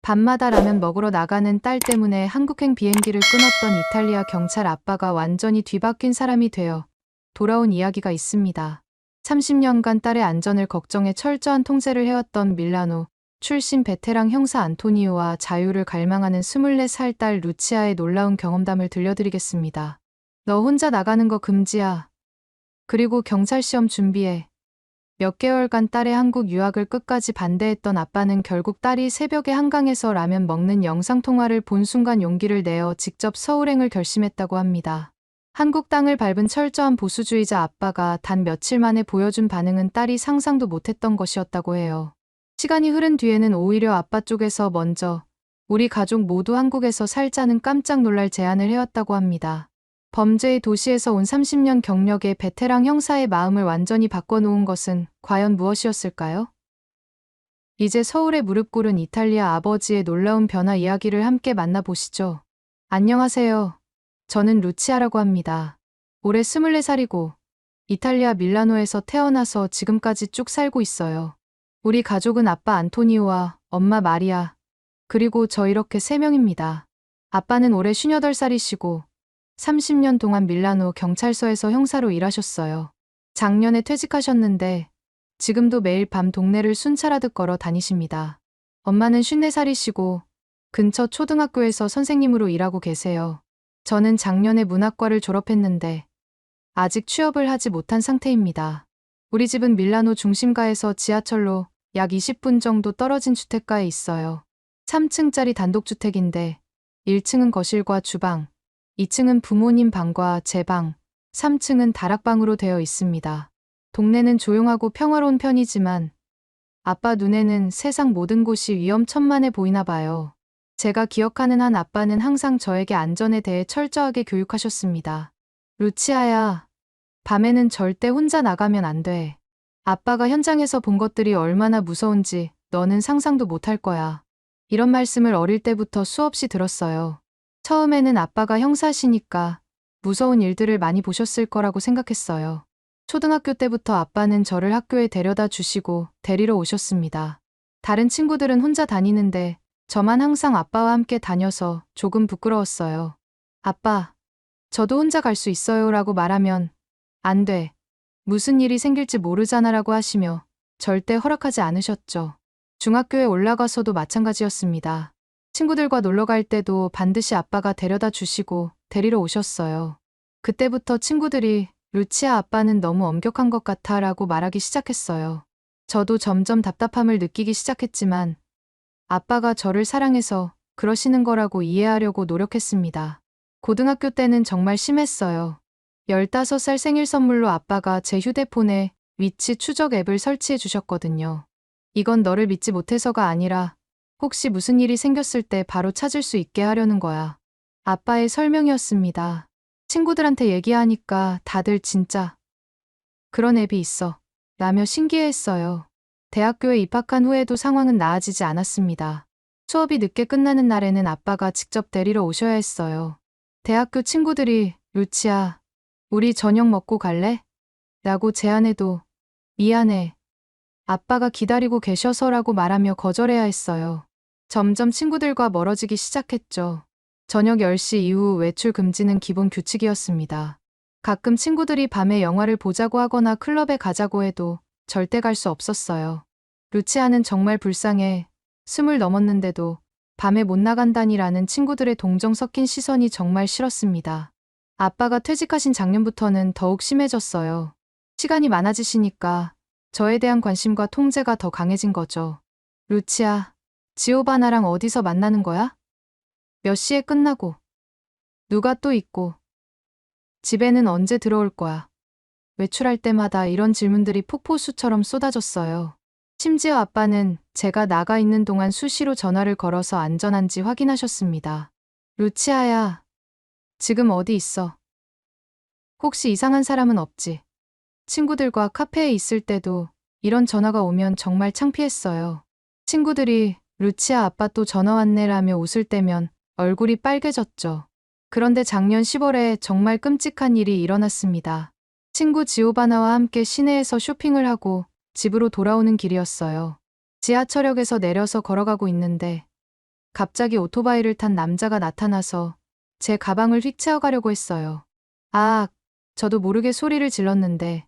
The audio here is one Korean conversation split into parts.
밤마다 라면 먹으러 나가는 딸 때문에 한국행 비행기를 끊었던 이탈리아 경찰 아빠가 완전히 뒤바뀐 사람이 되어 돌아온 이야기가 있습니다. 30년간 딸의 안전을 걱정해 철저한 통제를 해왔던 밀라노 출신 베테랑 형사 안토니오와 자유를 갈망하는 24살 딸 루치아의 놀라운 경험담을 들려드리겠습니다. 너 혼자 나가는 거 금지야. 그리고 경찰 시험 준비해. 몇 개월간 딸의 한국 유학을 끝까지 반대했던 아빠는 결국 딸이 새벽에 한강에서 라면 먹는 영상통화를 본 순간 용기를 내어 직접 서울행을 결심했다고 합니다. 한국 땅을 밟은 철저한 보수주의자 아빠가 단 며칠 만에 보여준 반응은 딸이 상상도 못했던 것이었다고 해요. 시간이 흐른 뒤에는 오히려 아빠 쪽에서 먼저 우리 가족 모두 한국에서 살자는 깜짝 놀랄 제안을 해왔다고 합니다. 범죄의 도시에서 온 30년 경력의 베테랑 형사의 마음을 완전히 바꿔놓은 것은 과연 무엇이었을까요? 이제 서울에 무릎 꿇은 이탈리아 아버지의 놀라운 변화 이야기를 함께 만나보시죠. 안녕하세요. 저는 루치아라고 합니다. 올해 24살이고 이탈리아 밀라노에서 태어나서 지금까지 쭉 살고 있어요. 우리 가족은 아빠 안토니오와 엄마 마리아, 그리고 저 이렇게 3명입니다. 아빠는 올해 58살이시고 30년 동안 밀라노 경찰서에서 형사로 일하셨어요. 작년에 퇴직하셨는데 지금도 매일 밤 동네를 순찰하듯 걸어 다니십니다. 엄마는 54살이시고 근처 초등학교에서 선생님으로 일하고 계세요. 저는 작년에 문학과를 졸업했는데 아직 취업을 하지 못한 상태입니다. 우리 집은 밀라노 중심가에서 지하철로 약 20분 정도 떨어진 주택가에 있어요. 3층짜리 단독주택인데 1층은 거실과 주방, 2층은 부모님 방과 제 방, 3층은 다락방으로 되어 있습니다. 동네는 조용하고 평화로운 편이지만 아빠 눈에는 세상 모든 곳이 위험천만해 보이나 봐요. 제가 기억하는 한 아빠는 항상 저에게 안전에 대해 철저하게 교육하셨습니다. 루치아야, 밤에는 절대 혼자 나가면 안 돼. 아빠가 현장에서 본 것들이 얼마나 무서운지 너는 상상도 못할 거야. 이런 말씀을 어릴 때부터 수없이 들었어요. 처음에는 아빠가 형사시니까 무서운 일들을 많이 보셨을 거라고 생각했어요. 초등학교 때부터 아빠는 저를 학교에 데려다 주시고 데리러 오셨습니다. 다른 친구들은 혼자 다니는데 저만 항상 아빠와 함께 다녀서 조금 부끄러웠어요. 아빠, 저도 혼자 갈 수 있어요 라고 말하면 안 돼. 무슨 일이 생길지 모르잖아 라고 하시며 절대 허락하지 않으셨죠. 중학교에 올라가서도 마찬가지였습니다. 친구들과 놀러 갈 때도 반드시 아빠가 데려다 주시고 데리러 오셨어요. 그때부터 친구들이 루치아 아빠는 너무 엄격한 것 같아 라고 말하기 시작했어요. 저도 점점 답답함을 느끼기 시작했지만 아빠가 저를 사랑해서 그러시는 거라고 이해하려고 노력했습니다. 고등학교 때는 정말 심했어요. 15살 생일 선물로 아빠가 제 휴대폰에 위치 추적 앱을 설치해 주셨거든요. 이건 너를 믿지 못해서가 아니라 혹시 무슨 일이 생겼을 때 바로 찾을 수 있게 하려는 거야. 아빠의 설명이었습니다. 친구들한테 얘기하니까 다들 진짜 그런 앱이 있어 라며 신기해했어요. 대학교에 입학한 후에도 상황은 나아지지 않았습니다. 수업이 늦게 끝나는 날에는 아빠가 직접 데리러 오셔야 했어요. 대학교 친구들이 루치아, 우리 저녁 먹고 갈래? 라고 제안해도 미안해. 아빠가 기다리고 계셔서라고 말하며 거절해야 했어요. 점점 친구들과 멀어지기 시작했죠. 저녁 10시 이후 외출 금지는 기본 규칙이었습니다. 가끔 친구들이 밤에 영화를 보자고 하거나 클럽에 가자고 해도 절대 갈 수 없었어요. 루치아는 정말 불쌍해. 20 넘었는데도 밤에 못 나간다니라는 친구들의 동정 섞인 시선이 정말 싫었습니다. 아빠가 퇴직하신 작년부터는 더욱 심해졌어요. 시간이 많아지시니까 저에 대한 관심과 통제가 더 강해진 거죠. 루치아, 지오바나랑 어디서 만나는 거야? 몇 시에 끝나고? 누가 또 있고? 집에는 언제 들어올 거야? 외출할 때마다 이런 질문들이 폭포수처럼 쏟아졌어요. 심지어 아빠는 제가 나가 있는 동안 수시로 전화를 걸어서 안전한지 확인하셨습니다. 루치아야, 지금 어디 있어? 혹시 이상한 사람은 없지? 친구들과 카페에 있을 때도 이런 전화가 오면 정말 창피했어요. 친구들이 루치아 아빠 또 전화 왔네라며 웃을 때면 얼굴이 빨개졌죠. 그런데 작년 10월에 정말 끔찍한 일이 일어났습니다. 친구 지오바나와 함께 시내에서 쇼핑을 하고 집으로 돌아오는 길이었어요. 지하철역에서 내려서 걸어가고 있는데 갑자기 오토바이를 탄 남자가 나타나서 제 가방을 휙 채워가려고 했어요. 아, 저도 모르게 소리를 질렀는데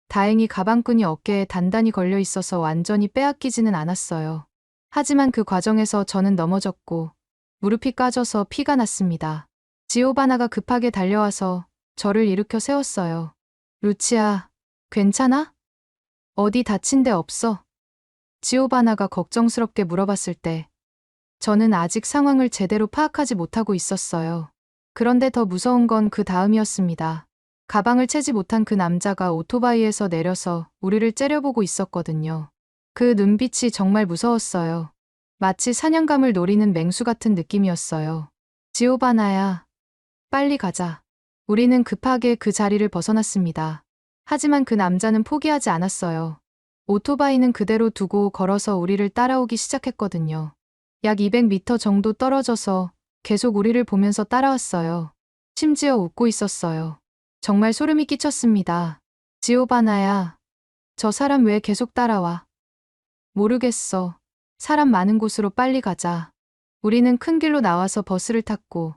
다행히 가방끈이 어깨에 단단히 걸려 있어서 완전히 빼앗기지는 않았어요. 하지만 그 과정에서 저는 넘어졌고 무릎이 까져서 피가 났습니다. 지오바나가 급하게 달려와서 저를 일으켜 세웠어요. 루치아, 괜찮아? 어디 다친 데 없어? 지오바나가 걱정스럽게 물어봤을 때 저는 아직 상황을 제대로 파악하지 못하고 있었어요. 그런데 더 무서운 건 그 다음이었습니다. 가방을 채지 못한 그 남자가 오토바이에서 내려서 우리를 째려보고 있었거든요. 그 눈빛이 정말 무서웠어요. 마치 사냥감을 노리는 맹수 같은 느낌이었어요. 지오바나야, 빨리 가자. 우리는 급하게 그 자리를 벗어났습니다. 하지만 그 남자는 포기하지 않았어요. 오토바이는 그대로 두고 걸어서 우리를 따라오기 시작했거든요. 약 200m 정도 떨어져서 계속 우리를 보면서 따라왔어요. 심지어 웃고 있었어요. 정말 소름이 끼쳤습니다. 지오바나야, 저 사람 왜 계속 따라와? 모르겠어. 사람 많은 곳으로 빨리 가자. 우리는 큰 길로 나와서 버스를 탔고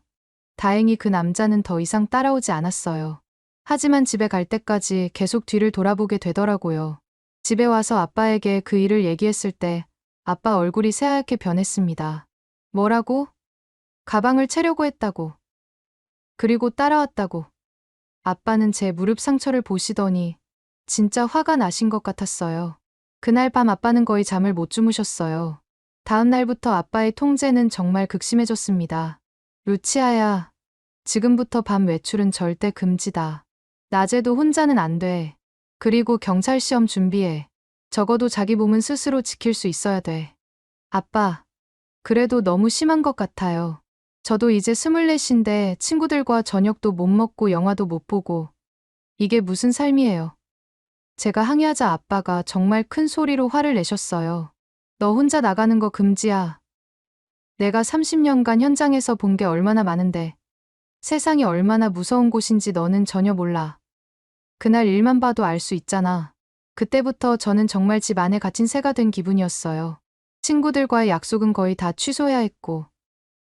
다행히 그 남자는 더 이상 따라오지 않았어요. 하지만 집에 갈 때까지 계속 뒤를 돌아보게 되더라고요. 집에 와서 아빠에게 그 일을 얘기했을 때 아빠 얼굴이 새하얗게 변했습니다. 뭐라고? 가방을 채려고 했다고. 그리고 따라왔다고. 아빠는 제 무릎 상처를 보시더니 진짜 화가 나신 것 같았어요. 그날 밤 아빠는 거의 잠을 못 주무셨어요. 다음 날부터 아빠의 통제는 정말 극심해졌습니다. 루치아야, 지금부터 밤 외출은 절대 금지다. 낮에도 혼자는 안 돼. 그리고 경찰 시험 준비해. 적어도 자기 몸은 스스로 지킬 수 있어야 돼. 아빠, 그래도 너무 심한 것 같아요. 저도 이제 24인데 친구들과 저녁도 못 먹고 영화도 못 보고. 이게 무슨 삶이에요. 제가 항의하자 아빠가 정말 큰 소리로 화를 내셨어요. 너 혼자 나가는 거 금지야. 내가 30년간 현장에서 본 게 얼마나 많은데 세상이 얼마나 무서운 곳인지 너는 전혀 몰라. 그날 일만 봐도 알 수 있잖아. 그때부터 저는 정말 집 안에 갇힌 새가 된 기분이었어요. 친구들과의 약속은 거의 다 취소해야 했고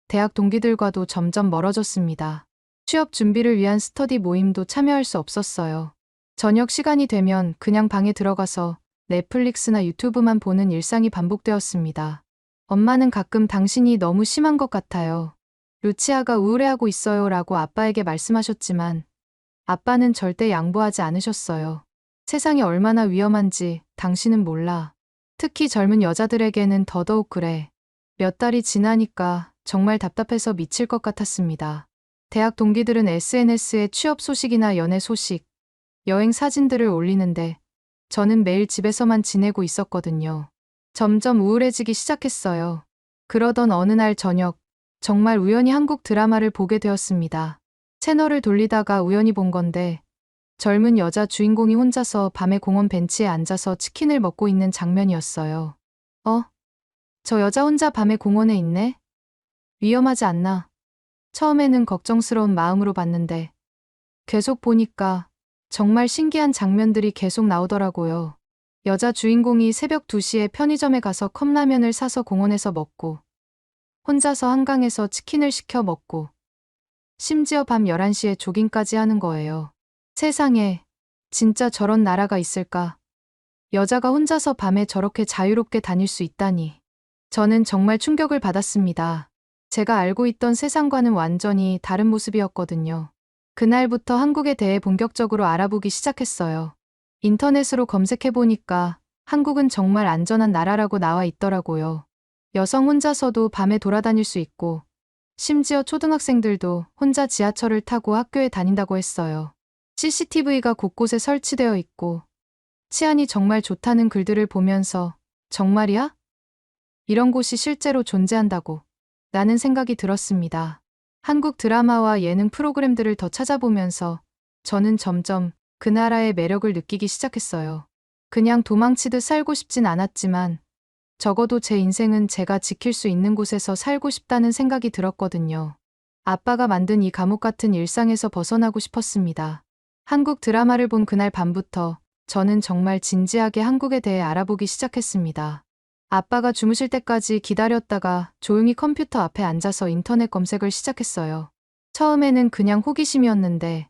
대학 동기들과도 점점 멀어졌습니다. 취업 준비를 위한 스터디 모임도 참여할 수 없었어요. 저녁 시간이 되면 그냥 방에 들어가서 넷플릭스나 유튜브만 보는 일상이 반복되었습니다. 엄마는 가끔 당신이 너무 심한 것 같아요. 루치아가 우울해하고 있어요 라고 아빠에게 말씀하셨지만 아빠는 절대 양보하지 않으셨어요. 세상이 얼마나 위험한지 당신은 몰라. 특히 젊은 여자들에게는 더더욱 그래. 몇 달이 지나니까 정말 답답해서 미칠 것 같았습니다. 대학 동기들은 SNS에 취업 소식이나 연애 소식, 여행 사진들을 올리는데 저는 매일 집에서만 지내고 있었거든요. 점점 우울해지기 시작했어요. 그러던 어느 날 저녁, 정말 우연히 한국 드라마를 보게 되었습니다. 채널을 돌리다가 우연히 본 건데 젊은 여자 주인공이 혼자서 밤에 공원 벤치에 앉아서 치킨을 먹고 있는 장면이었어요. 저 여자 혼자 밤에 공원에 있네? 위험하지 않나? 처음에는 걱정스러운 마음으로 봤는데 계속 보니까 정말 신기한 장면들이 계속 나오더라고요. 여자 주인공이 새벽 2시에 편의점에 가서 컵라면을 사서 공원에서 먹고 혼자서 한강에서 치킨을 시켜 먹고 심지어 밤 11시에 조깅까지 하는 거예요. 세상에, 진짜 저런 나라가 있을까? 여자가 혼자서 밤에 저렇게 자유롭게 다닐 수 있다니. 저는 정말 충격을 받았습니다. 제가 알고 있던 세상과는 완전히 다른 모습이었거든요. 그날부터 한국에 대해 본격적으로 알아보기 시작했어요. 인터넷으로 검색해보니까 한국은 정말 안전한 나라라고 나와 있더라고요. 여성 혼자서도 밤에 돌아다닐 수 있고 심지어 초등학생들도 혼자 지하철을 타고 학교에 다닌다고 했어요. CCTV가 곳곳에 설치되어 있고 치안이 정말 좋다는 글들을 보면서 정말이야? 이런 곳이 실제로 존재한다고 라는 생각이 들었습니다. 한국 드라마와 예능 프로그램들을 더 찾아보면서 저는 점점 그 나라의 매력을 느끼기 시작했어요. 그냥 도망치듯 살고 싶진 않았지만 적어도 제 인생은 제가 지킬 수 있는 곳에서 살고 싶다는 생각이 들었거든요. 아빠가 만든 이 감옥 같은 일상에서 벗어나고 싶었습니다. 한국 드라마를 본 그날 밤부터 저는 정말 진지하게 한국에 대해 알아보기 시작했습니다. 아빠가 주무실 때까지 기다렸다가 조용히 컴퓨터 앞에 앉아서 인터넷 검색을 시작했어요. 처음에는 그냥 호기심이었는데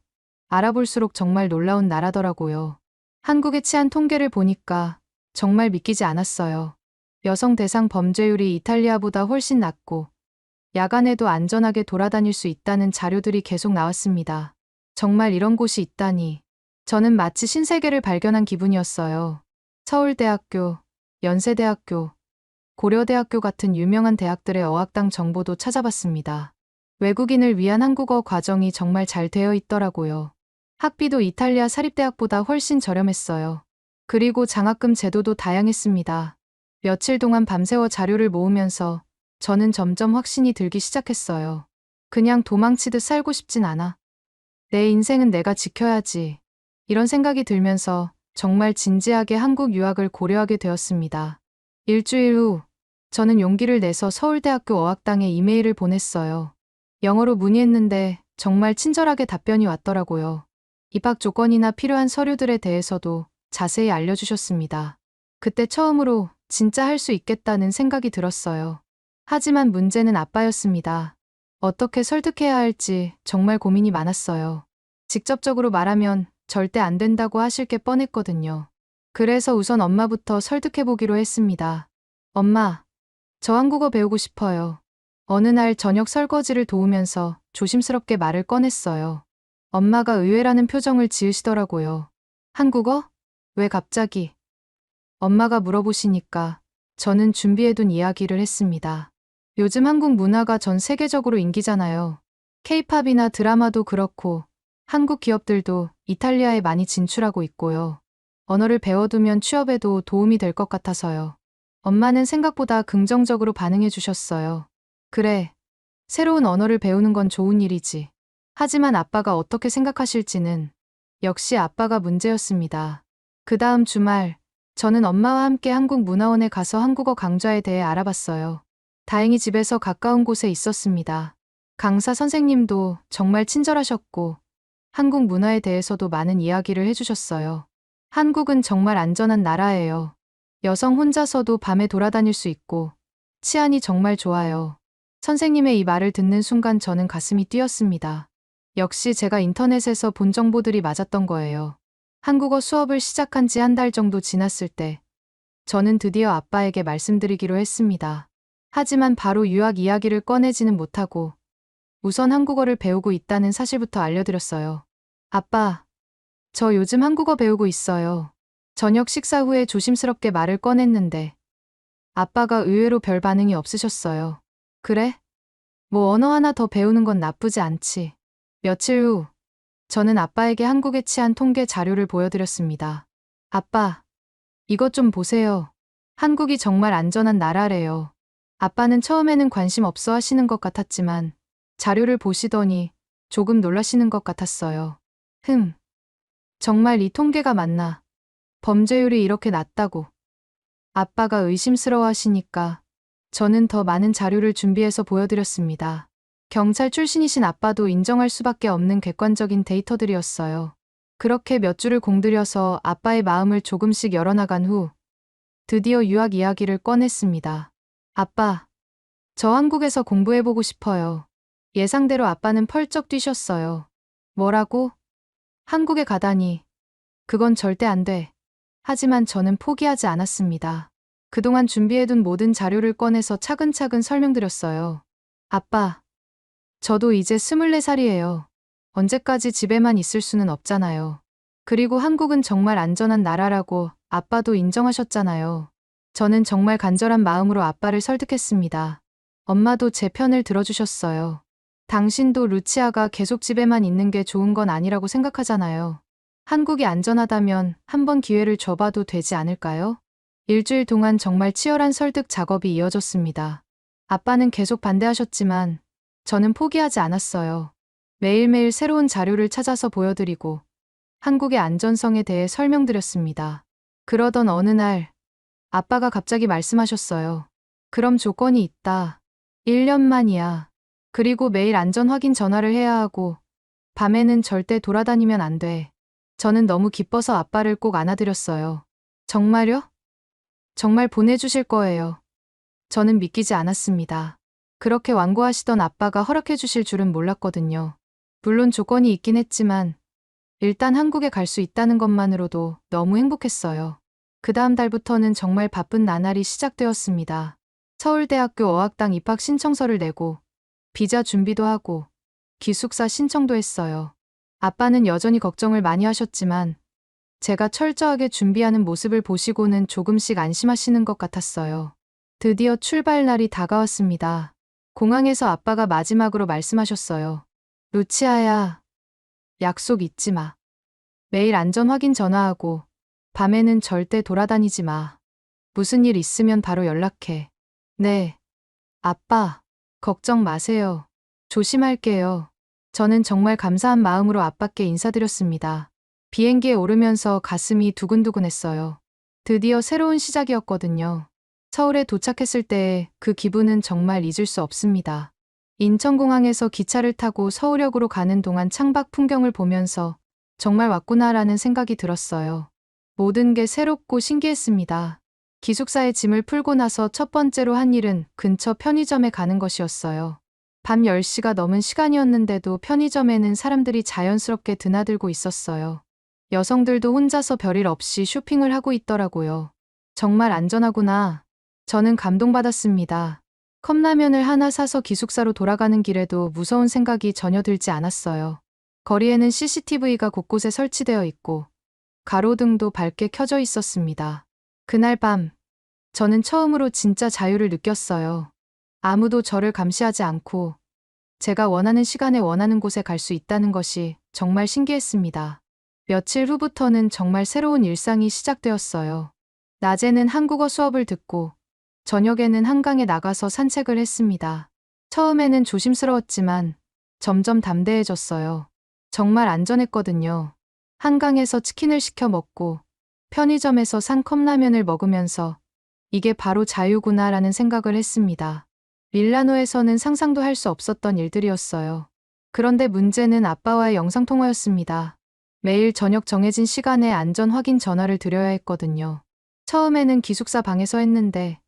알아볼수록 정말 놀라운 나라더라고요. 한국의 치안 통계를 보니까 정말 믿기지 않았어요. 여성 대상 범죄율이 이탈리아보다 훨씬 낮고 야간에도 안전하게 돌아다닐 수 있다는 자료들이 계속 나왔습니다. 정말 이런 곳이 있다니. 저는 마치 신세계를 발견한 기분이었어요. 서울대학교, 연세대학교, 고려대학교 같은 유명한 대학들의 어학당 정보도 찾아봤습니다. 외국인을 위한 한국어 과정이 정말 잘 되어 있더라고요. 학비도 이탈리아 사립대학보다 훨씬 저렴했어요. 그리고 장학금 제도도 다양했습니다. 며칠 동안 밤새워 자료를 모으면서 저는 점점 확신이 들기 시작했어요. 그냥 도망치듯 살고 싶진 않아. 내 인생은 내가 지켜야지. 이런 생각이 들면서 정말 진지하게 한국 유학을 고려하게 되었습니다. 일주일 후, 저는 용기를 내서 서울대학교 어학당에 이메일을 보냈어요. 영어로 문의했는데 정말 친절하게 답변이 왔더라고요. 입학 조건이나 필요한 서류들에 대해서도 자세히 알려주셨습니다. 그때 처음으로 진짜 할 수 있겠다는 생각이 들었어요. 하지만 문제는 아빠였습니다. 어떻게 설득해야 할지 정말 고민이 많았어요. 직접적으로 말하면 절대 안 된다고 하실 게 뻔했거든요. 그래서 우선 엄마부터 설득해보기로 했습니다. 엄마, 저 한국어 배우고 싶어요. 어느 날 저녁 설거지를 도우면서 조심스럽게 말을 꺼냈어요. 엄마가 의외라는 표정을 지으시더라고요. 한국어? 왜 갑자기? 엄마가 물어보시니까 저는 준비해둔 이야기를 했습니다. 요즘 한국 문화가 전 세계적으로 인기잖아요. 케이팝이나 드라마도 그렇고 한국 기업들도 이탈리아에 많이 진출하고 있고요. 언어를 배워두면 취업에도 도움이 될 것 같아서요. 엄마는 생각보다 긍정적으로 반응해 주셨어요. 그래, 새로운 언어를 배우는 건 좋은 일이지. 하지만 아빠가 어떻게 생각하실지는 역시 아빠가 문제였습니다. 그 다음 주말, 저는 엄마와 함께 한국문화원에 가서 한국어 강좌에 대해 알아봤어요. 다행히 집에서 가까운 곳에 있었습니다. 강사 선생님도 정말 친절하셨고 한국 문화에 대해서도 많은 이야기를 해주셨어요. 한국은 정말 안전한 나라예요. 여성 혼자서도 밤에 돌아다닐 수 있고 치안이 정말 좋아요. 선생님의 이 말을 듣는 순간 저는 가슴이 뛰었습니다. 역시 제가 인터넷에서 본 정보들이 맞았던 거예요. 한국어 수업을 시작한 지 한 달 정도 지났을 때 저는 드디어 아빠에게 말씀드리기로 했습니다. 하지만 바로 유학 이야기를 꺼내지는 못하고 우선 한국어를 배우고 있다는 사실부터 알려드렸어요. 아빠, 저 요즘 한국어 배우고 있어요. 저녁 식사 후에 조심스럽게 말을 꺼냈는데 아빠가 의외로 별 반응이 없으셨어요. 그래? 뭐 언어 하나 더 배우는 건 나쁘지 않지. 며칠 후, 저는 아빠에게 한국의 치안 통계 자료를 보여드렸습니다. 아빠, 이것 좀 보세요. 한국이 정말 안전한 나라래요. 아빠는 처음에는 관심 없어 하시는 것 같았지만 자료를 보시더니 조금 놀라시는 것 같았어요. 정말 이 통계가 맞나? 범죄율이 이렇게 낮다고. 아빠가 의심스러워 하시니까 저는 더 많은 자료를 준비해서 보여드렸습니다. 경찰 출신이신 아빠도 인정할 수밖에 없는 객관적인 데이터들이었어요. 그렇게 몇 줄을 공들여서 아빠의 마음을 조금씩 열어나간 후 드디어 유학 이야기를 꺼냈습니다. 아빠, 저 한국에서 공부해보고 싶어요. 예상대로 아빠는 펄쩍 뛰셨어요. 뭐라고? 한국에 가다니. 그건 절대 안 돼. 하지만 저는 포기하지 않았습니다. 그동안 준비해둔 모든 자료를 꺼내서 차근차근 설명드렸어요. 아빠, 저도 이제 24살이에요. 언제까지 집에만 있을 수는 없잖아요. 그리고 한국은 정말 안전한 나라라고 아빠도 인정하셨잖아요. 저는 정말 간절한 마음으로 아빠를 설득했습니다. 엄마도 제 편을 들어주셨어요. 당신도 루치아가 계속 집에만 있는 게 좋은 건 아니라고 생각하잖아요. 한국이 안전하다면 한번 기회를 줘봐도 되지 않을까요? 일주일 동안 정말 치열한 설득 작업이 이어졌습니다. 아빠는 계속 반대하셨지만 저는 포기하지 않았어요. 매일매일 새로운 자료를 찾아서 보여드리고 한국의 안전성에 대해 설명드렸습니다. 그러던 어느 날 아빠가 갑자기 말씀하셨어요. 그럼 조건이 있다. 1년만이야. 그리고 매일 안전 확인 전화를 해야 하고 밤에는 절대 돌아다니면 안 돼. 저는 너무 기뻐서 아빠를 꼭 안아드렸어요. 정말요? 정말 보내주실 거예요. 저는 믿기지 않았습니다. 그렇게 완고하시던 아빠가 허락해 주실 줄은 몰랐거든요. 물론 조건이 있긴 했지만 일단 한국에 갈 수 있다는 것만으로도 너무 행복했어요. 그 다음 달부터는 정말 바쁜 나날이 시작되었습니다. 서울대학교 어학당 입학 신청서를 내고 비자 준비도 하고 기숙사 신청도 했어요. 아빠는 여전히 걱정을 많이 하셨지만 제가 철저하게 준비하는 모습을 보시고는 조금씩 안심하시는 것 같았어요. 드디어 출발 날이 다가왔습니다. 공항에서 아빠가 마지막으로 말씀하셨어요. 루치아야, 약속 잊지 마. 매일 안전 확인 전화하고 밤에는 절대 돌아다니지 마. 무슨 일 있으면 바로 연락해. 네, 아빠, 걱정 마세요. 조심할게요. 저는 정말 감사한 마음으로 아빠께 인사드렸습니다. 비행기에 오르면서 가슴이 두근두근했어요. 드디어 새로운 시작이었거든요. 서울에 도착했을 때의 그 기분은 정말 잊을 수 없습니다. 인천공항에서 기차를 타고 서울역으로 가는 동안 창밖 풍경을 보면서 정말 왔구나라는 생각이 들었어요. 모든 게 새롭고 신기했습니다. 기숙사에 짐을 풀고 나서 첫 번째로 한 일은 근처 편의점에 가는 것이었어요. 밤 10시가 넘은 시간이었는데도 편의점에는 사람들이 자연스럽게 드나들고 있었어요. 여성들도 혼자서 별일 없이 쇼핑을 하고 있더라고요. 정말 안전하구나. 저는 감동받았습니다. 컵라면을 하나 사서 기숙사로 돌아가는 길에도 무서운 생각이 전혀 들지 않았어요. 거리에는 CCTV가 곳곳에 설치되어 있고 가로등도 밝게 켜져 있었습니다. 그날 밤, 저는 처음으로 진짜 자유를 느꼈어요. 아무도 저를 감시하지 않고 제가 원하는 시간에 원하는 곳에 갈 수 있다는 것이 정말 신기했습니다. 며칠 후부터는 정말 새로운 일상이 시작되었어요. 낮에는 한국어 수업을 듣고 저녁에는 한강에 나가서 산책을 했습니다. 처음에는 조심스러웠지만 점점 담대해졌어요. 정말 안전했거든요. 한강에서 치킨을 시켜 먹고 편의점에서 산 컵라면을 먹으면서 이게 바로 자유구나라는 생각을 했습니다. 밀라노에서는 상상도 할 수 없었던 일들이었어요. 그런데 문제는 아빠와의 영상통화였습니다. 매일 저녁 정해진 시간에 안전 확인 전화를 드려야 했거든요. 처음에는 기숙사 방에서 했는데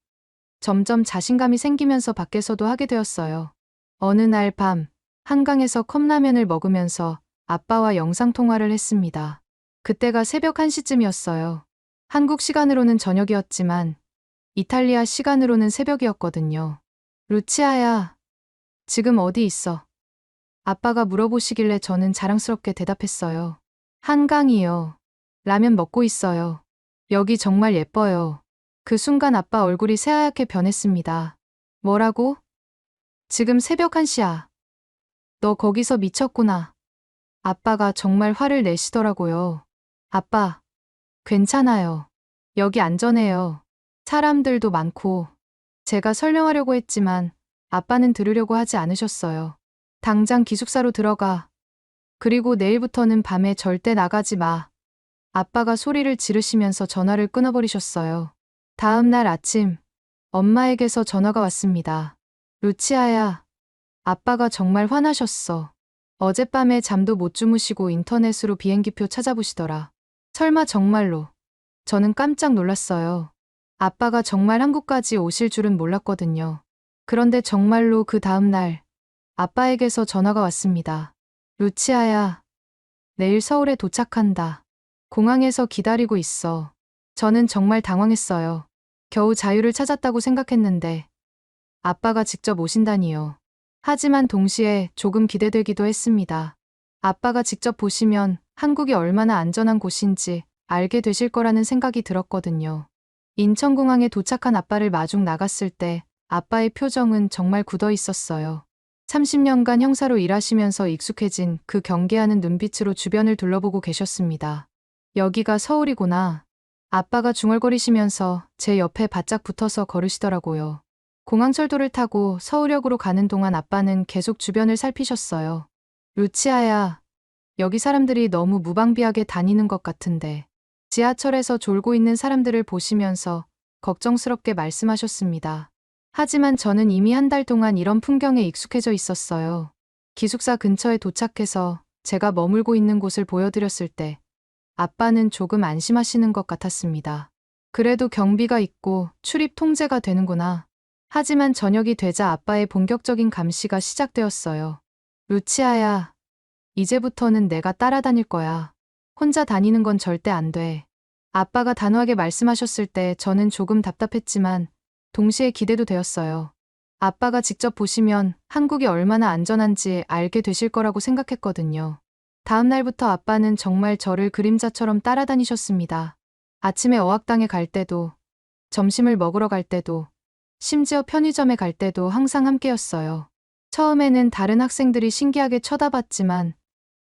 점점 자신감이 생기면서 밖에서도 하게 되었어요. 어느 날 밤, 한강에서 컵라면을 먹으면서 아빠와 영상통화를 했습니다. 그때가 새벽 1시쯤이었어요. 한국 시간으로는 저녁이었지만 이탈리아 시간으로는 새벽이었거든요. 루치아야, 지금 어디 있어? 아빠가 물어보시길래 저는 자랑스럽게 대답했어요. 한강이요. 라면 먹고 있어요. 여기 정말 예뻐요. 그 순간 아빠 얼굴이 새하얗게 변했습니다. 뭐라고? 지금 새벽 1시야. 너 거기서 미쳤구나. 아빠가 정말 화를 내시더라고요. 아빠, 괜찮아요. 여기 안전해요. 사람들도 많고. 제가 설명하려고 했지만 아빠는 들으려고 하지 않으셨어요. 당장 기숙사로 들어가. 그리고 내일부터는 밤에 절대 나가지 마. 아빠가 소리를 지르시면서 전화를 끊어버리셨어요. 다음 날 아침, 엄마에게서 전화가 왔습니다. 루치아야, 아빠가 정말 화나셨어. 어젯밤에 잠도 못 주무시고 인터넷으로 비행기표 찾아보시더라. 설마 정말로. 저는 깜짝 놀랐어요. 아빠가 정말 한국까지 오실 줄은 몰랐거든요. 그런데 정말로 그 다음 날, 아빠에게서 전화가 왔습니다. 루치아야, 내일 서울에 도착한다. 공항에서 기다리고 있어. 저는 정말 당황했어요. 겨우 자유를 찾았다고 생각했는데 아빠가 직접 오신다니요. 하지만 동시에 조금 기대되기도 했습니다. 아빠가 직접 보시면 한국이 얼마나 안전한 곳인지 알게 되실 거라는 생각이 들었거든요. 인천공항에 도착한 아빠를 마중 나갔을 때 아빠의 표정은 정말 굳어 있었어요. 30년간 형사로 일하시면서 익숙해진 그 경계하는 눈빛으로 주변을 둘러보고 계셨습니다. 여기가 서울이구나. 아빠가 중얼거리시면서 제 옆에 바짝 붙어서 걸으시더라고요. 공항철도를 타고 서울역으로 가는 동안 아빠는 계속 주변을 살피셨어요. 루치아야, 여기 사람들이 너무 무방비하게 다니는 것 같은데. 지하철에서 졸고 있는 사람들을 보시면서 걱정스럽게 말씀하셨습니다. 하지만 저는 이미 한 달 동안 이런 풍경에 익숙해져 있었어요. 기숙사 근처에 도착해서 제가 머물고 있는 곳을 보여드렸을 때 아빠는 조금 안심하시는 것 같았습니다. 그래도 경비가 있고 출입 통제가 되는구나. 하지만 저녁이 되자 아빠의 본격적인 감시가 시작되었어요. 루치아야, 이제부터는 내가 따라다닐 거야. 혼자 다니는 건 절대 안 돼. 아빠가 단호하게 말씀하셨을 때 저는 조금 답답했지만 동시에 기대도 되었어요. 아빠가 직접 보시면 한국이 얼마나 안전한지 알게 되실 거라고 생각했거든요. 다음 날부터 아빠는 정말 저를 그림자처럼 따라다니셨습니다. 아침에 어학당에 갈 때도, 점심을 먹으러 갈 때도, 심지어 편의점에 갈 때도 항상 함께였어요. 처음에는 다른 학생들이 신기하게 쳐다봤지만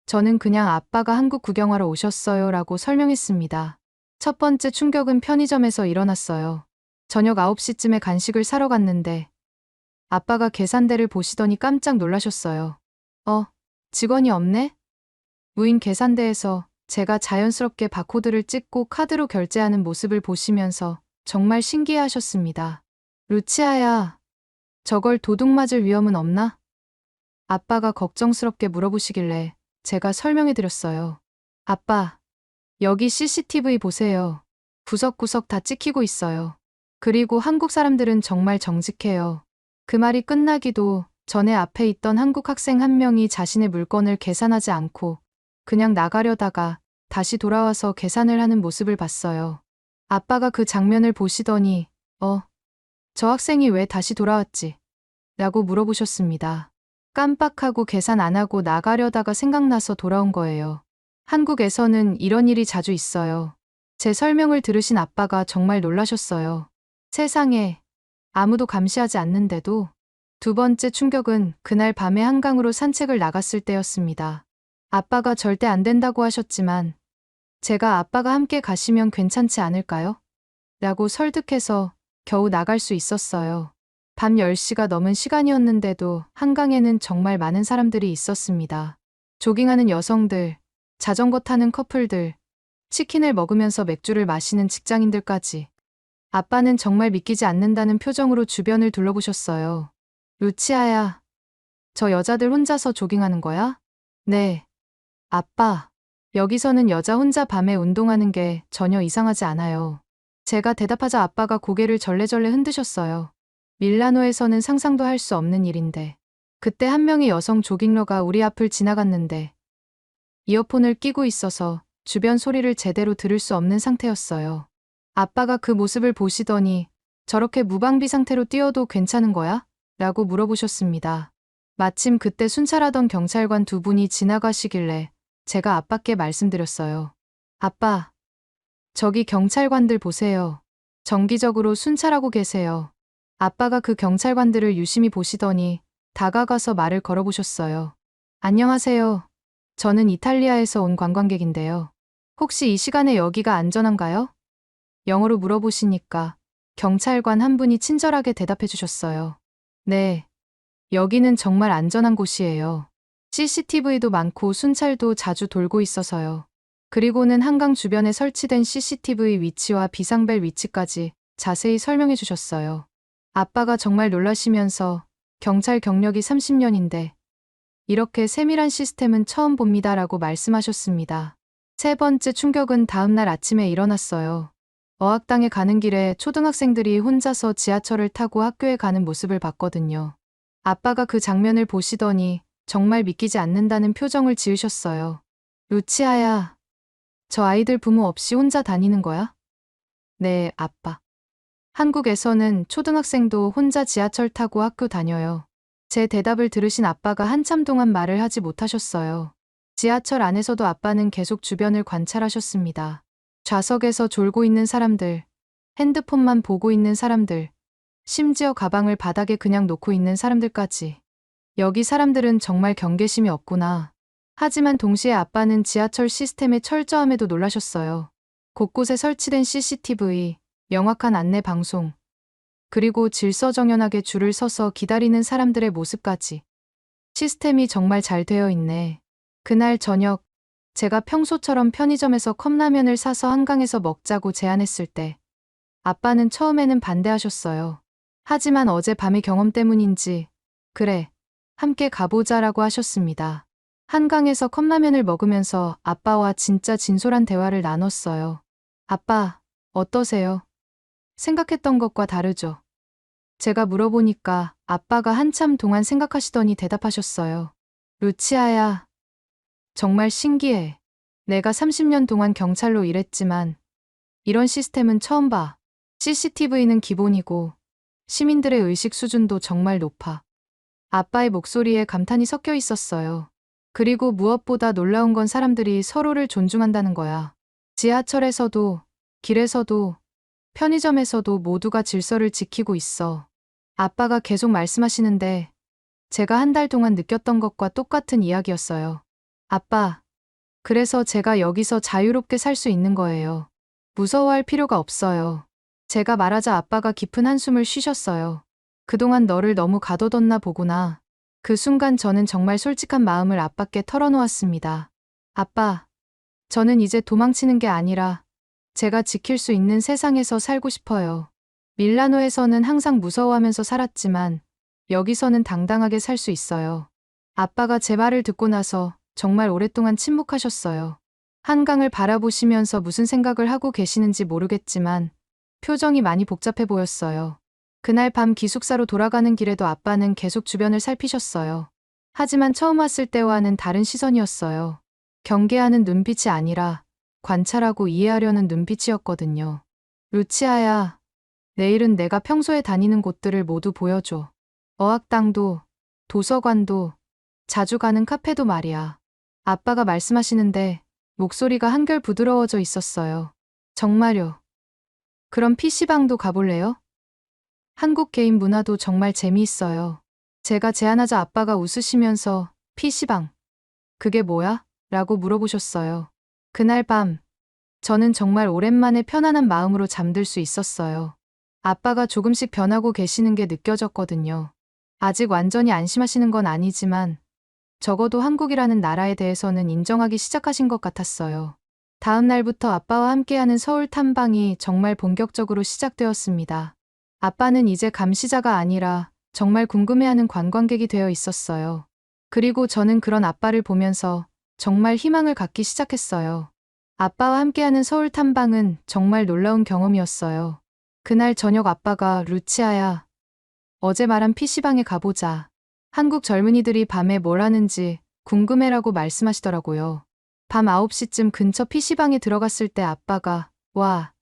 저는 그냥 아빠가 한국 구경하러 오셨어요 라고 설명했습니다. 첫 번째 충격은 편의점에서 일어났어요. 저녁 9시쯤에 간식을 사러 갔는데 아빠가 계산대를 보시더니 깜짝 놀라셨어요. 직원이 없네? 무인 계산대에서 제가 자연스럽게 바코드를 찍고 카드로 결제하는 모습을 보시면서 정말 신기해하셨습니다. 루치아야, 저걸 도둑 맞을 위험은 없나? 아빠가 걱정스럽게 물어보시길래 제가 설명해드렸어요. 아빠, 여기 CCTV 보세요. 구석구석 다 찍히고 있어요. 그리고 한국 사람들은 정말 정직해요. 그 말이 끝나기도 전에 앞에 있던 한국 학생 한 명이 자신의 물건을 계산하지 않고 그냥 나가려다가 다시 돌아와서 계산을 하는 모습을 봤어요. 아빠가 그 장면을 보시더니 저 학생이 왜 다시 돌아왔지? 라고 물어보셨습니다. 깜빡하고 계산 안 하고 나가려다가 생각나서 돌아온 거예요. 한국에서는 이런 일이 자주 있어요. 제 설명을 들으신 아빠가 정말 놀라셨어요. 세상에, 아무도 감시하지 않는데도. 두 번째 충격은 그날 밤에 한강으로 산책을 나갔을 때였습니다. 아빠가 절대 안 된다고 하셨지만 제가 아빠가 함께 가시면 괜찮지 않을까요? 라고 설득해서 겨우 나갈 수 있었어요. 밤 10시가 넘은 시간이었는데도 한강에는 정말 많은 사람들이 있었습니다. 조깅하는 여성들, 자전거 타는 커플들, 치킨을 먹으면서 맥주를 마시는 직장인들까지. 아빠는 정말 믿기지 않는다는 표정으로 주변을 둘러보셨어요. 루치아야, 저 여자들 혼자서 조깅하는 거야? 네. 아빠, 여기서는 여자 혼자 밤에 운동하는 게 전혀 이상하지 않아요. 제가 대답하자 아빠가 고개를 절레절레 흔드셨어요. 밀라노에서는 상상도 할 수 없는 일인데. 그때 한 명의 여성 조깅러가 우리 앞을 지나갔는데 이어폰을 끼고 있어서 주변 소리를 제대로 들을 수 없는 상태였어요. 아빠가 그 모습을 보시더니 저렇게 무방비 상태로 뛰어도 괜찮은 거야? 라고 물어보셨습니다. 마침 그때 순찰하던 경찰관 두 분이 지나가시길래 제가 아빠께 말씀드렸어요. 아빠, 저기 경찰관들 보세요. 정기적으로 순찰하고 계세요. 아빠가 그 경찰관들을 유심히 보시더니 다가가서 말을 걸어보셨어요. 안녕하세요. 저는 이탈리아에서 온 관광객인데요. 혹시 이 시간에 여기가 안전한가요? 영어로 물어보시니까 경찰관 한 분이 친절하게 대답해 주셨어요. 네, 여기는 정말 안전한 곳이에요. CCTV도 많고 순찰도 자주 돌고 있어서요. 그리고는 한강 주변에 설치된 CCTV 위치와 비상벨 위치까지 자세히 설명해 주셨어요. 아빠가 정말 놀라시면서 경찰 경력이 30년인데 이렇게 세밀한 시스템은 처음 봅니다라고 말씀하셨습니다. 세 번째 충격은 다음날 아침에 일어났어요. 어학당에 가는 길에 초등학생들이 혼자서 지하철을 타고 학교에 가는 모습을 봤거든요. 아빠가 그 장면을 보시더니 정말 믿기지 않는다는 표정을 지으셨어요. 루치아야, 저 아이들 부모 없이 혼자 다니는 거야? 네, 아빠. 한국에서는 초등학생도 혼자 지하철 타고 학교 다녀요. 제 대답을 들으신 아빠가 한참 동안 말을 하지 못하셨어요. 지하철 안에서도 아빠는 계속 주변을 관찰하셨습니다. 좌석에서 졸고 있는 사람들, 핸드폰만 보고 있는 사람들, 심지어 가방을 바닥에 그냥 놓고 있는 사람들까지. 여기 사람들은 정말 경계심이 없구나. 하지만 동시에 아빠는 지하철 시스템의 철저함에도 놀라셨어요. 곳곳에 설치된 CCTV, 명확한 안내 방송, 그리고 질서정연하게 줄을 서서 기다리는 사람들의 모습까지. 시스템이 정말 잘 되어 있네. 그날 저녁, 제가 평소처럼 편의점에서 컵라면을 사서 한강에서 먹자고 제안했을 때 아빠는 처음에는 반대하셨어요. 하지만 어젯밤의 경험 때문인지 그래, 함께 가보자라고 하셨습니다. 한강에서 컵라면을 먹으면서 아빠와 진짜 진솔한 대화를 나눴어요. 아빠, 어떠세요? 생각했던 것과 다르죠. 제가 물어보니까 아빠가 한참 동안 생각하시더니 대답하셨어요. 루치아야, 정말 신기해. 내가 30년 동안 경찰로 일했지만 이런 시스템은 처음 봐. CCTV는 기본이고 시민들의 의식 수준도 정말 높아. 아빠의 목소리에 감탄이 섞여 있었어요. 그리고 무엇보다 놀라운 건 사람들이 서로를 존중한다는 거야. 지하철에서도, 길에서도, 편의점에서도 모두가 질서를 지키고 있어. 아빠가 계속 말씀하시는데 제가 한 달 동안 느꼈던 것과 똑같은 이야기였어요. 아빠, 그래서 제가 여기서 자유롭게 살 수 있는 거예요. 무서워할 필요가 없어요. 제가 말하자 아빠가 깊은 한숨을 쉬셨어요. 그동안 너를 너무 가둬뒀나 보구나. 그 순간 저는 정말 솔직한 마음을 아빠께 털어놓았습니다. 아빠, 저는 이제 도망치는 게 아니라 제가 지킬 수 있는 세상에서 살고 싶어요. 밀라노에서는 항상 무서워하면서 살았지만 여기서는 당당하게 살 수 있어요. 아빠가 제 말을 듣고 나서 정말 오랫동안 침묵하셨어요. 한강을 바라보시면서 무슨 생각을 하고 계시는지 모르겠지만 표정이 많이 복잡해 보였어요. 그날 밤 기숙사로 돌아가는 길에도 아빠는 계속 주변을 살피셨어요. 하지만 처음 왔을 때와는 다른 시선이었어요. 경계하는 눈빛이 아니라 관찰하고 이해하려는 눈빛이었거든요. 루치아야, 내일은 내가 평소에 다니는 곳들을 모두 보여줘. 어학당도, 도서관도, 자주 가는 카페도 말이야. 아빠가 말씀하시는데 목소리가 한결 부드러워져 있었어요. 정말요. 그럼 PC방도 가볼래요? 한국 게임 문화도 정말 재미있어요. 제가 제안하자 아빠가 웃으시면서 PC방, 그게 뭐야? 라고 물어보셨어요. 그날 밤, 저는 정말 오랜만에 편안한 마음으로 잠들 수 있었어요. 아빠가 조금씩 변하고 계시는 게 느껴졌거든요. 아직 완전히 안심하시는 건 아니지만 적어도 한국이라는 나라에 대해서는 인정하기 시작하신 것 같았어요. 다음 날부터 아빠와 함께하는 서울 탐방이 정말 본격적으로 시작되었습니다. 아빠는 이제 감시자가 아니라 정말 궁금해하는 관광객이 되어 있었어요. 그리고 저는 그런 아빠를 보면서 정말 희망을 갖기 시작했어요. 아빠와 함께하는 서울 탐방은 정말 놀라운 경험이었어요. 그날 저녁 아빠가 루치아야, 어제 말한 PC방에 가보자. 한국 젊은이들이 밤에 뭘 하는지 궁금해라고 말씀하시더라고요. 밤 9시쯤 근처 PC방에 들어갔을 때 아빠가 와,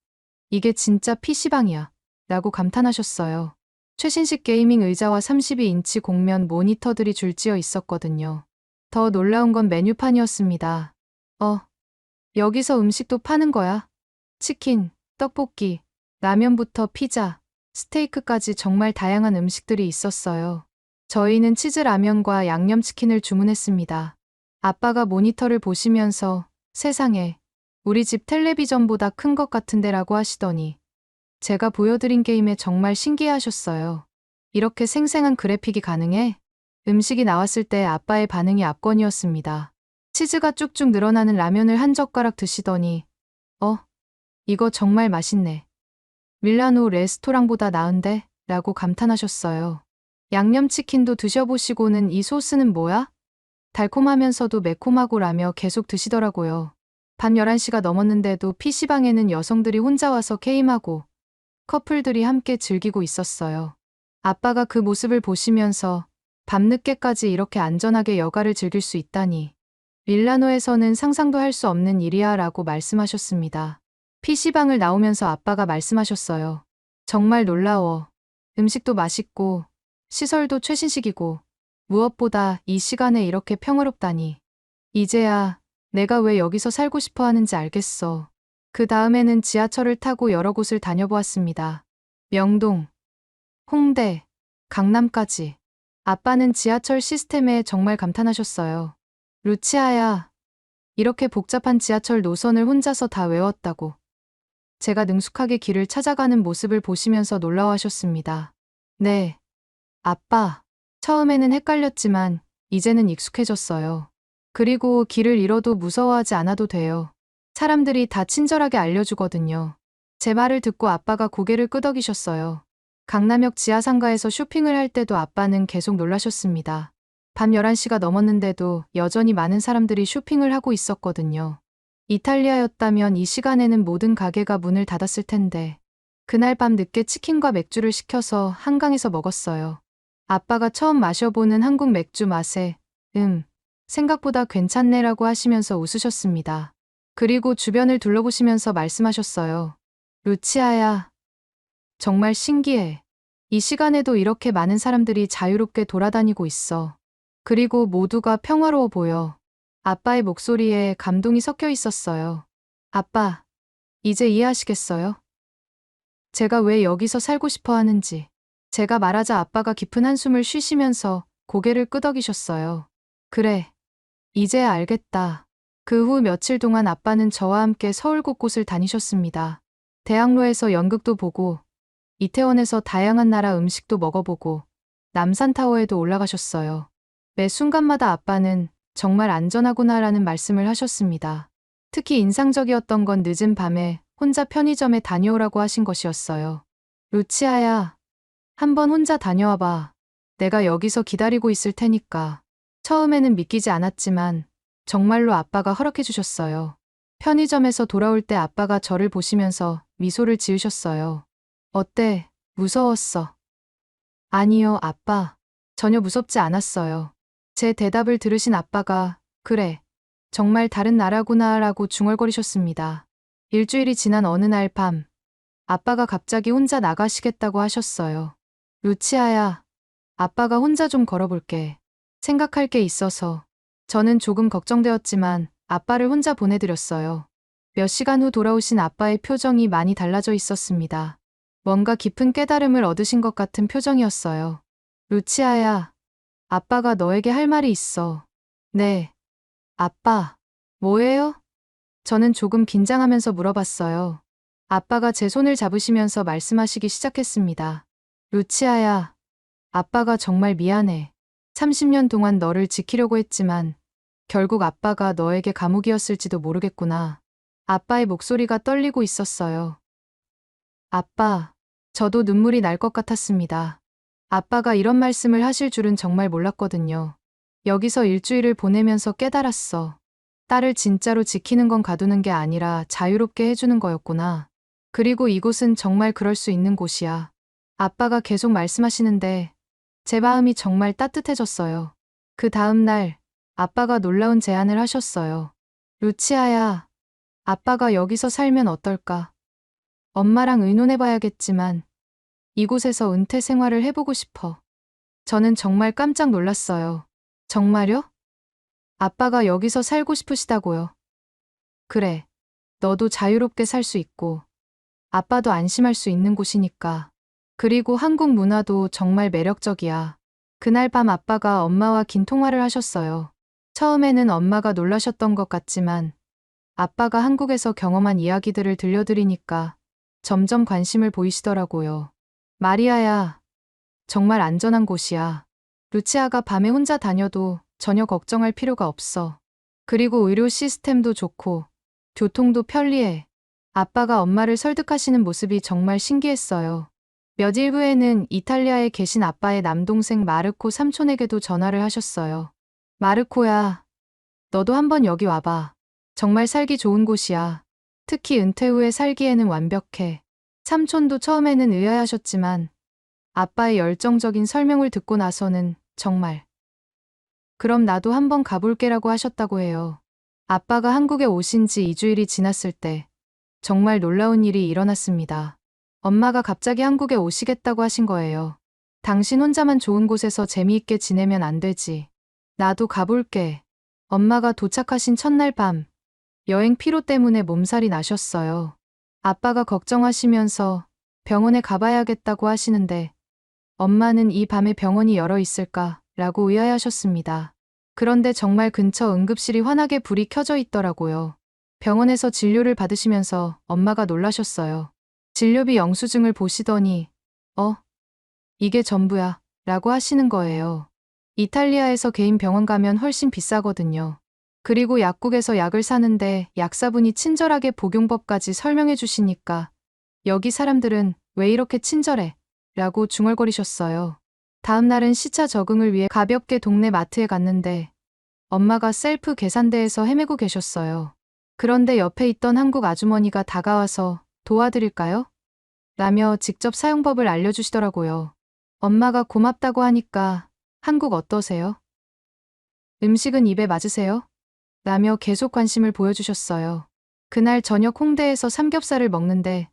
이게 진짜 PC방이야 라고 감탄하셨어요. 최신식 게이밍 의자와 32인치 곡면 모니터들이 줄지어 있었거든요. 더 놀라운 건 메뉴판이었습니다. 여기서 음식도 파는 거야? 치킨, 떡볶이, 라면부터 피자, 스테이크까지 정말 다양한 음식들이 있었어요. 저희는 치즈라면과 양념치킨을 주문했습니다. 아빠가 모니터를 보시면서 세상에, 우리 집 텔레비전보다 큰 것 같은데 라고 하시더니 제가 보여드린 게임에 정말 신기해하셨어요. 이렇게 생생한 그래픽이 가능해? 음식이 나왔을 때 아빠의 반응이 압권이었습니다. 치즈가 쭉쭉 늘어나는 라면을 한 젓가락 드시더니 이거 정말 맛있네. 밀라노 레스토랑보다 나은데? 라고 감탄하셨어요. 양념치킨도 드셔보시고는 이 소스는 뭐야? 달콤하면서도 매콤하고 라며 계속 드시더라고요. 밤 11시가 넘었는데도 PC방에는 여성들이 혼자 와서 게임하고 커플들이 함께 즐기고 있었어요. 아빠가 그 모습을 보시면서 밤늦게까지 이렇게 안전하게 여가를 즐길 수 있다니. 밀라노에서는 상상도 할 수 없는 일이야 라고 말씀하셨습니다. PC방을 나오면서 아빠가 말씀하셨어요. 정말 놀라워. 음식도 맛있고 시설도 최신식이고 무엇보다 이 시간에 이렇게 평화롭다니. 이제야 내가 왜 여기서 살고 싶어 하는지 알겠어. 그 다음에는 지하철을 타고 여러 곳을 다녀보았습니다. 명동, 홍대, 강남까지. 아빠는 지하철 시스템에 정말 감탄하셨어요. 루치아야, 이렇게 복잡한 지하철 노선을 혼자서 다 외웠다고. 제가 능숙하게 길을 찾아가는 모습을 보시면서 놀라워하셨습니다. 네, 아빠. 처음에는 헷갈렸지만 이제는 익숙해졌어요. 그리고 길을 잃어도 무서워하지 않아도 돼요. 사람들이 다 친절하게 알려주거든요. 제 말을 듣고 아빠가 고개를 끄덕이셨어요. 강남역 지하상가에서 쇼핑을 할 때도 아빠는 계속 놀라셨습니다. 밤 11시가 넘었는데도 여전히 많은 사람들이 쇼핑을 하고 있었거든요. 이탈리아였다면 이 시간에는 모든 가게가 문을 닫았을 텐데 그날 밤 늦게 치킨과 맥주를 시켜서 한강에서 먹었어요. 아빠가 처음 마셔보는 한국 맥주 맛에 생각보다 괜찮네라고 하시면서 웃으셨습니다. 그리고 주변을 둘러보시면서 말씀하셨어요. 루치아야, 정말 신기해. 이 시간에도 이렇게 많은 사람들이 자유롭게 돌아다니고 있어. 그리고 모두가 평화로워 보여. 아빠의 목소리에 감동이 섞여 있었어요. 아빠, 이제 이해하시겠어요? 제가 왜 여기서 살고 싶어 하는지. 제가 말하자 아빠가 깊은 한숨을 쉬시면서 고개를 끄덕이셨어요. 그래, 이제야 알겠다. 그 후 며칠 동안 아빠는 저와 함께 서울 곳곳을 다니셨습니다. 대학로에서 연극도 보고, 이태원에서 다양한 나라 음식도 먹어보고, 남산타워에도 올라가셨어요. 매 순간마다 아빠는 정말 안전하구나라는 말씀을 하셨습니다. 특히 인상적이었던 건 늦은 밤에 혼자 편의점에 다녀오라고 하신 것이었어요. 루치아야, 한번 혼자 다녀와봐. 내가 여기서 기다리고 있을 테니까. 처음에는 믿기지 않았지만 정말로 아빠가 허락해 주셨어요. 편의점에서 돌아올 때 아빠가 저를 보시면서 미소를 지으셨어요. 어때? 무서웠어? 아니요, 아빠. 전혀 무섭지 않았어요. 제 대답을 들으신 아빠가 그래, 정말 다른 나라구나라고 중얼거리셨습니다. 일주일이 지난 어느 날 밤, 아빠가 갑자기 혼자 나가시겠다고 하셨어요. 루치아야, 아빠가 혼자 좀 걸어볼게. 생각할 게 있어서. 저는 조금 걱정되었지만 아빠를 혼자 보내드렸어요. 몇 시간 후 돌아오신 아빠의 표정이 많이 달라져 있었습니다. 뭔가 깊은 깨달음을 얻으신 것 같은 표정이었어요. 루치아야, 아빠가 너에게 할 말이 있어. 네. 아빠, 뭐예요? 저는 조금 긴장하면서 물어봤어요. 아빠가 제 손을 잡으시면서 말씀하시기 시작했습니다. 루치아야, 아빠가 정말 미안해. 30년 동안 너를 지키려고 했지만 결국 아빠가 너에게 감옥이었을지도 모르겠구나. 아빠의 목소리가 떨리고 있었어요. 아빠, 저도 눈물이 날 것 같았습니다. 아빠가 이런 말씀을 하실 줄은 정말 몰랐거든요. 여기서 일주일을 보내면서 깨달았어. 딸을 진짜로 지키는 건 가두는 게 아니라 자유롭게 해주는 거였구나. 그리고 이곳은 정말 그럴 수 있는 곳이야. 아빠가 계속 말씀하시는데 제 마음이 정말 따뜻해졌어요. 그 다음 날 아빠가 놀라운 제안을 하셨어요. 루치아야, 아빠가 여기서 살면 어떨까? 엄마랑 의논해봐야겠지만 이곳에서 은퇴 생활을 해보고 싶어. 저는 정말 깜짝 놀랐어요. 정말요? 아빠가 여기서 살고 싶으시다고요? 그래. 너도 자유롭게 살 수 있고 아빠도 안심할 수 있는 곳이니까. 그리고 한국 문화도 정말 매력적이야. 그날 밤 아빠가 엄마와 긴 통화를 하셨어요. 처음에는 엄마가 놀라셨던 것 같지만 아빠가 한국에서 경험한 이야기들을 들려드리니까 점점 관심을 보이시더라고요. 마리아야, 정말 안전한 곳이야. 루치아가 밤에 혼자 다녀도 전혀 걱정할 필요가 없어. 그리고 의료 시스템도 좋고 교통도 편리해. 아빠가 엄마를 설득하시는 모습이 정말 신기했어요. 며칠 후에는 이탈리아에 계신 아빠의 남동생 마르코 삼촌에게도 전화를 하셨어요. 마르코야, 너도 한번 여기 와봐. 정말 살기 좋은 곳이야. 특히 은퇴 후에 살기에는 완벽해. 삼촌도 처음에는 의아해하셨지만 아빠의 열정적인 설명을 듣고 나서는 정말 그럼 나도 한번 가볼게라고 하셨다고 해요. 아빠가 한국에 오신 지 2주일이 지났을 때 정말 놀라운 일이 일어났습니다. 엄마가 갑자기 한국에 오시겠다고 하신 거예요. 당신 혼자만 좋은 곳에서 재미있게 지내면 안 되지. 나도 가볼게. 엄마가 도착하신 첫날 밤, 여행 피로 때문에 몸살이 나셨어요. 아빠가 걱정하시면서 병원에 가봐야겠다고 하시는데 엄마는 이 밤에 병원이 열어 있을까? 라고 의아해하셨습니다. 그런데 정말 근처 응급실이 환하게 불이 켜져 있더라고요. 병원에서 진료를 받으시면서 엄마가 놀라셨어요. 진료비 영수증을 보시더니 이게 전부야 라고 하시는 거예요. 이탈리아에서 개인 병원 가면 훨씬 비싸거든요. 그리고 약국에서 약을 사는데 약사분이 친절하게 복용법까지 설명해 주시니까 여기 사람들은 왜 이렇게 친절해? 라고 중얼거리셨어요. 다음 날은 시차 적응을 위해 가볍게 동네 마트에 갔는데 엄마가 셀프 계산대에서 헤매고 계셨어요. 그런데 옆에 있던 한국 아주머니가 다가와서 도와드릴까요? 라며 직접 사용법을 알려주시더라고요. 엄마가 고맙다고 하니까 한국 어떠세요? 음식은 입에 맞으세요? 라며 계속 관심을 보여주셨어요. 그날 저녁 홍대에서 삼겹살을 먹는데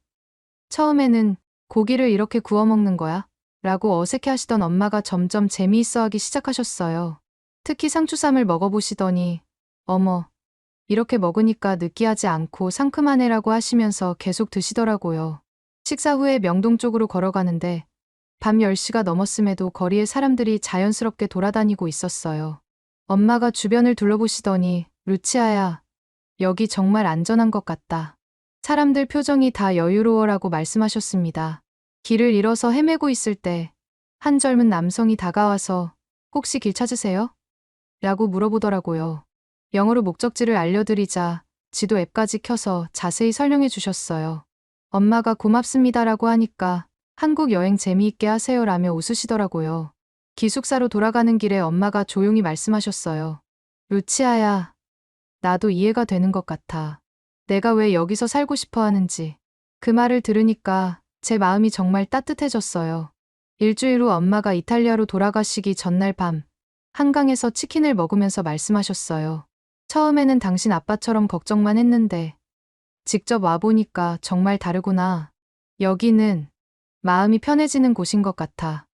처음에는 고기를 이렇게 구워 먹는 거야? 라고 어색해 하시던 엄마가 점점 재미있어 하기 시작하셨어요. 특히 상추쌈을 먹어보시더니 어머, 이렇게 먹으니까 느끼하지 않고 상큼하네라고 하시면서 계속 드시더라고요. 식사 후에 명동 쪽으로 걸어가는데 밤 10시가 넘었음에도 거리에 사람들이 자연스럽게 돌아다니고 있었어요. 엄마가 주변을 둘러보시더니 루치아야, 여기 정말 안전한 것 같다. 사람들 표정이 다 여유로워라고 말씀하셨습니다. 길을 잃어서 헤매고 있을 때 한 젊은 남성이 다가와서 혹시 길 찾으세요? 라고 물어보더라고요. 영어로 목적지를 알려드리자 지도 앱까지 켜서 자세히 설명해 주셨어요. 엄마가 고맙습니다라고 하니까 한국 여행 재미있게 하세요라며 웃으시더라고요. 기숙사로 돌아가는 길에 엄마가 조용히 말씀하셨어요. 루치아야, 나도 이해가 되는 것 같아. 내가 왜 여기서 살고 싶어 하는지. 그 말을 들으니까 제 마음이 정말 따뜻해졌어요. 일주일 후 엄마가 이탈리아로 돌아가시기 전날 밤, 한강에서 치킨을 먹으면서 말씀하셨어요. 처음에는 당신 아빠처럼 걱정만 했는데 직접 와보니까 정말 다르구나. 여기는 마음이 편해지는 곳인 것 같아.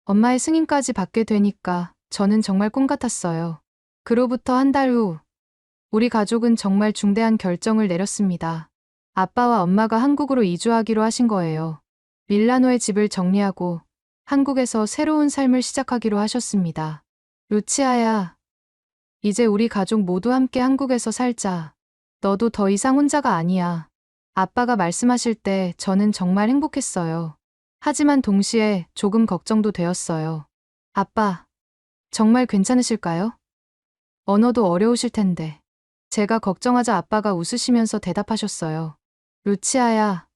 엄마의 승인까지 받게 되니까 저는 정말 꿈 같았어요. 그로부터 한 달 후, 우리 가족은 정말 중대한 결정을 내렸습니다. 아빠와 엄마가 한국으로 이주하기로 하신 거예요. 밀라노에 집을 정리하고 한국에서 새로운 삶을 시작하기로 하셨습니다. 루치아야, 이제 우리 가족 모두 함께 한국에서 살자. 너도 더 이상 혼자가 아니야. 아빠가 말씀하실 때 저는 정말 행복했어요. 하지만 동시에 조금 걱정도 되었어요. 아빠, 정말 괜찮으실까요? 언어도 어려우실 텐데. 제가 걱정하자 아빠가 웃으시면서 대답하셨어요. 루치아야,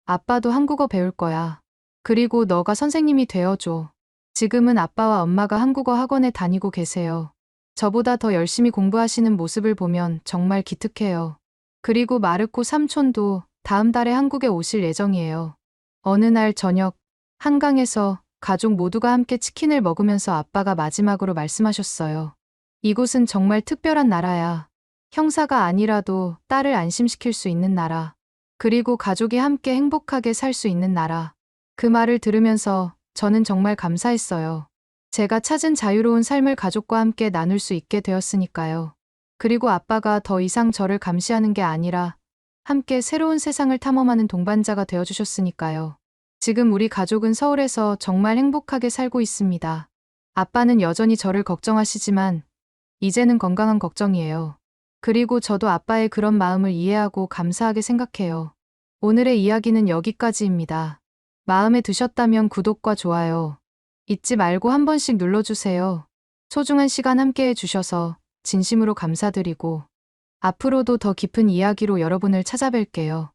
아빠도 한국어 배울 거야. 그리고 너가 선생님이 되어줘. 지금은 아빠와 엄마가 한국어 학원에 다니고 계세요. 저보다 더 열심히 공부하시는 모습을 보면 정말 기특해요. 그리고 마르코 삼촌도 다음 달에 한국에 오실 예정이에요. 어느 날 저녁, 한강에서 가족 모두가 함께 치킨을 먹으면서 아빠가 마지막으로 말씀하셨어요. 이곳은 정말 특별한 나라야. 형사가 아니라도 딸을 안심시킬 수 있는 나라. 그리고 가족이 함께 행복하게 살 수 있는 나라. 그 말을 들으면서 저는 정말 감사했어요. 제가 찾은 자유로운 삶을 가족과 함께 나눌 수 있게 되었으니까요. 그리고 아빠가 더 이상 저를 감시하는 게 아니라 함께 새로운 세상을 탐험하는 동반자가 되어주셨으니까요. 지금 우리 가족은 서울에서 정말 행복하게 살고 있습니다. 아빠는 여전히 저를 걱정하시지만 이제는 건강한 걱정이에요. 그리고 저도 아빠의 그런 마음을 이해하고 감사하게 생각해요. 오늘의 이야기는 여기까지입니다. 마음에 드셨다면 구독과 좋아요 잊지 말고 한 번씩 눌러주세요. 소중한 시간 함께 해주셔서 진심으로 감사드리고 앞으로도 더 깊은 이야기로 여러분을 찾아뵐게요.